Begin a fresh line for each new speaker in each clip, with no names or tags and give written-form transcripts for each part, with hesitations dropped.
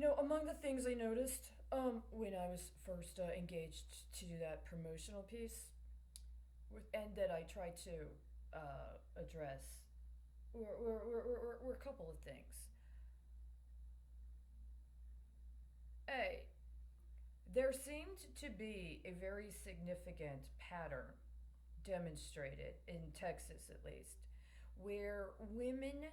Among the things I noticed when I was first engaged to do that promotional piece, and that I tried to address, were a couple of things. A, there seemed to be a very significant pattern demonstrated in Texas, at least, where women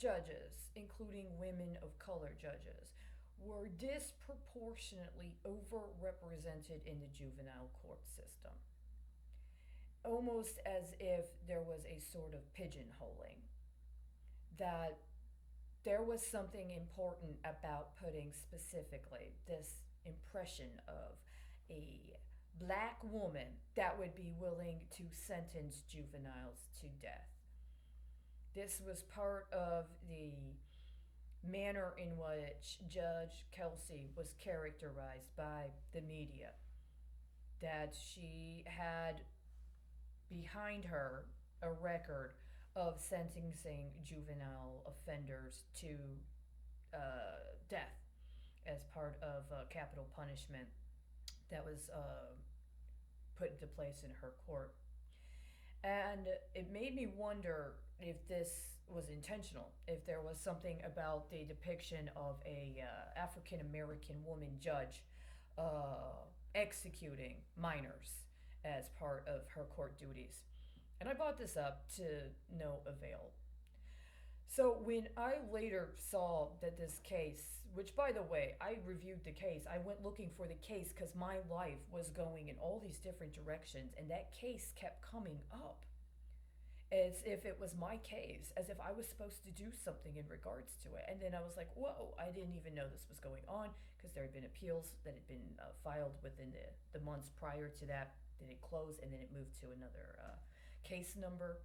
judges, including women of color judges, were disproportionately overrepresented in the juvenile court system, almost as if there was a sort of pigeonholing, that there was something important about putting specifically this impression of a black woman that would be willing to sentence juveniles to death. This was part of the manner in which Judge Kelsey was characterized by the media. That she had behind her a record of sentencing juvenile offenders to death as part of capital punishment that was put into place in her court. And it made me wonder if this was intentional, if there was something about the depiction of a African American woman judge executing minors as part of her court duties. And I brought this up to no avail. So when I later saw that this case, which by the way, I reviewed the case, I went looking for the case because my life was going in all these different directions, and that case kept coming up as if it was my case, as if I was supposed to do something in regards to it. And then I was like, whoa, I didn't even know this was going on, because there had been appeals that had been filed within the months prior to that. Then it closed, and then it moved to another case number.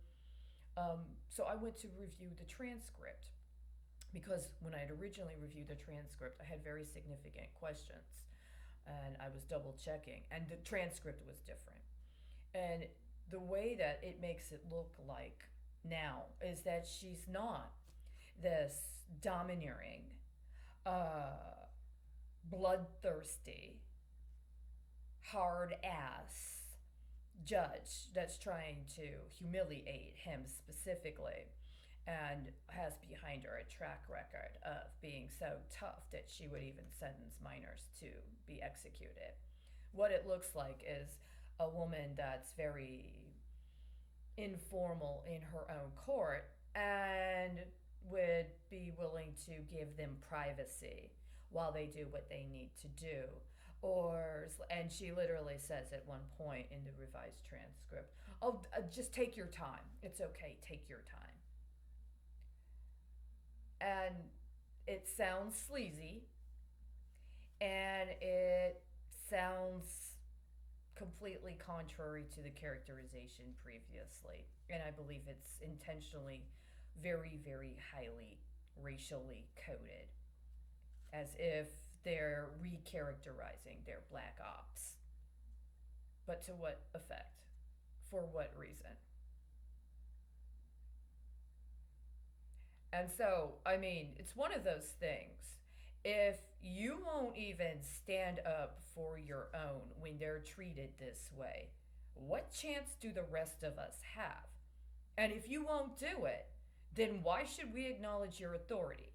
So I went to review the transcript, because when I had originally reviewed the transcript, I had very significant questions, and I was double checking, and the transcript was different. And the way that it makes it look like now is that she's not this domineering, bloodthirsty, hard ass judge that's trying to humiliate him specifically, and has behind her a track record of being so tough that she would even sentence minors to be executed. What it looks like is a woman that's very informal in her own court and would be willing to give them privacy while they do what they need to do. And she literally says at one point in the revised transcript, oh, just take your time, it's okay, take your time. And it sounds sleazy, and it sounds completely contrary to the characterization previously. And I believe it's intentionally very, very highly racially coded, as if they're recharacterizing their black ops. But to what effect? For what reason? And so, I mean, it's one of those things. If you won't even stand up for your own when they're treated this way, what chance do the rest of us have? And if you won't do it, then why should we acknowledge your authority?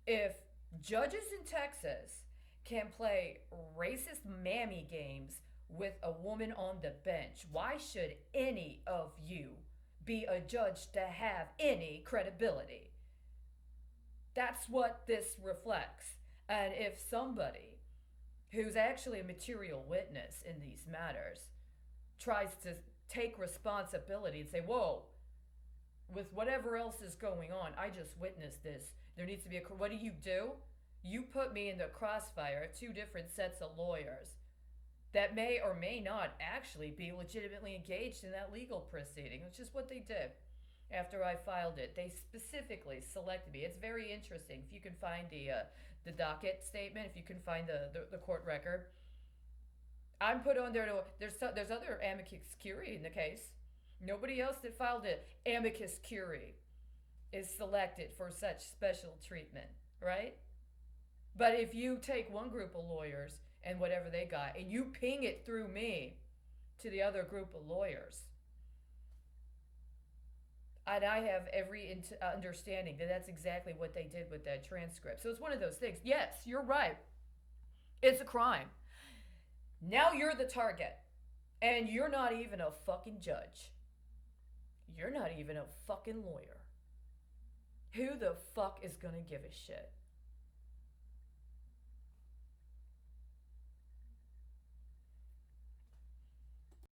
If judges in Texas can play racist mammy games with a woman on the bench, why should any of you be a judge to have any credibility? That's what this reflects. And if somebody who's actually a material witness in these matters tries to take responsibility and say, whoa, with whatever else is going on, I just witnessed this. There needs to be what do? You put me in the crossfire of two different sets of lawyers that may or may not actually be legitimately engaged in that legal proceeding, which is what they did. After I filed it, they specifically selected me. It's very interesting. If you can find the docket statement, if you can find the court record, I'm put on there to. There's other amicus curiae in the case. Nobody else that filed it amicus curiae. is selected for such special treatment, right? But if you take one group of lawyers and whatever they got and you ping it through me to the other group of lawyers, and I have every understanding that that's exactly what they did with that transcript. So it's one of those things. Yes, you're right. It's a crime. Now you're the target. And you're not even a fucking judge. You're not even a fucking lawyer. Who the fuck is gonna give a shit?